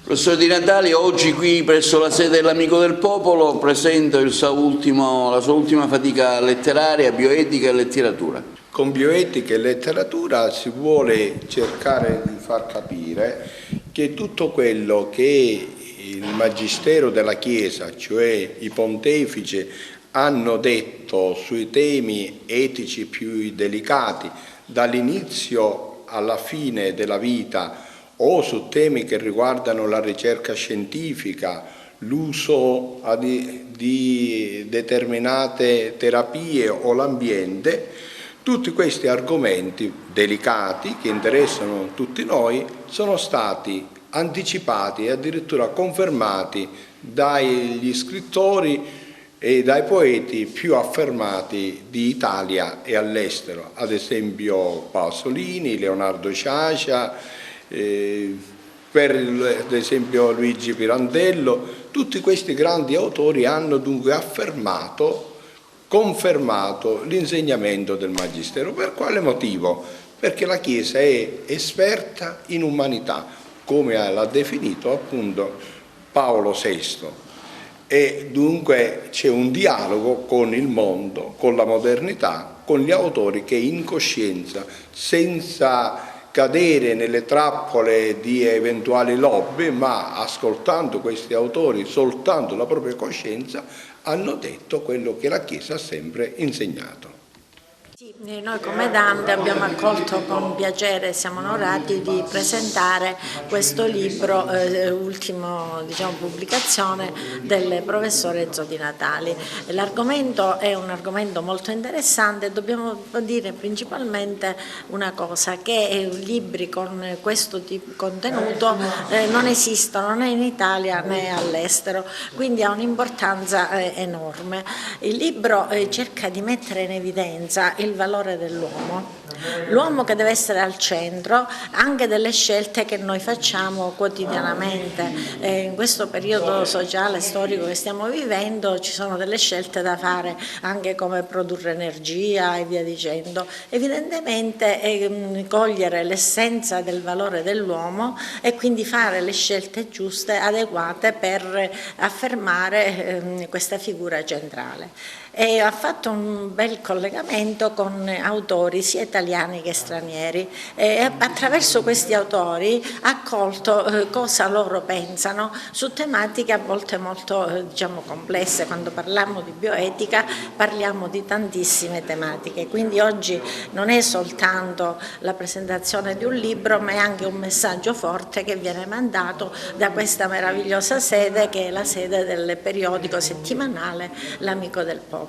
Professor Di Natale, oggi qui presso la sede dell'Amico del Popolo presenta la sua ultima fatica letteraria, Bioetica e letteratura. Con bioetica e letteratura si vuole cercare di far capire che tutto quello che il Magistero della Chiesa, cioè i pontefici, hanno detto sui temi etici più delicati dall'inizio alla fine della vita, o su temi che riguardano la ricerca scientifica, l'uso di determinate terapie o l'ambiente, tutti questi argomenti delicati che interessano tutti noi sono stati anticipati e addirittura confermati dagli scrittori e dai poeti più affermati di Italia e all'estero, ad esempio Pasolini, Leonardo Sciascia, ad esempio Luigi Pirandello. Tutti questi grandi autori hanno dunque confermato l'insegnamento del Magistero. Per quale motivo? Perché la Chiesa è esperta in umanità, come l'ha definito appunto Paolo VI, e dunque c'è un dialogo con il mondo, con la modernità, con gli autori che in coscienza, senza cadere nelle trappole di eventuali lobby, ma ascoltando questi autori soltanto la propria coscienza, hanno detto quello che la Chiesa ha sempre insegnato. Sì, noi come Dante abbiamo accolto con piacere e siamo onorati di presentare questo libro, ultimo pubblicazione del professore Enzo Di Natale. L'argomento è un argomento molto interessante. Dobbiamo dire principalmente una cosa, che libri con questo tipo di contenuto non esistono né in Italia né all'estero, quindi ha un'importanza enorme. Il libro cerca di mettere in evidenza il valore dell'uomo che deve essere al centro anche delle scelte che noi facciamo quotidianamente. In questo periodo sociale, storico che stiamo vivendo, ci sono delle scelte da fare, anche come produrre energia e via dicendo. Evidentemente cogliere l'essenza del valore dell'uomo e quindi fare le scelte giuste, adeguate per affermare questa figura centrale. E ha fatto un bel collegamento con autori sia italiani che stranieri, e attraverso questi autori ha colto cosa loro pensano su tematiche a volte molto complesse. Quando parliamo di bioetica parliamo di tantissime tematiche, quindi oggi non è soltanto la presentazione di un libro, ma è anche un messaggio forte che viene mandato da questa meravigliosa sede, che è la sede del periodico settimanale L'Amico del Popolo.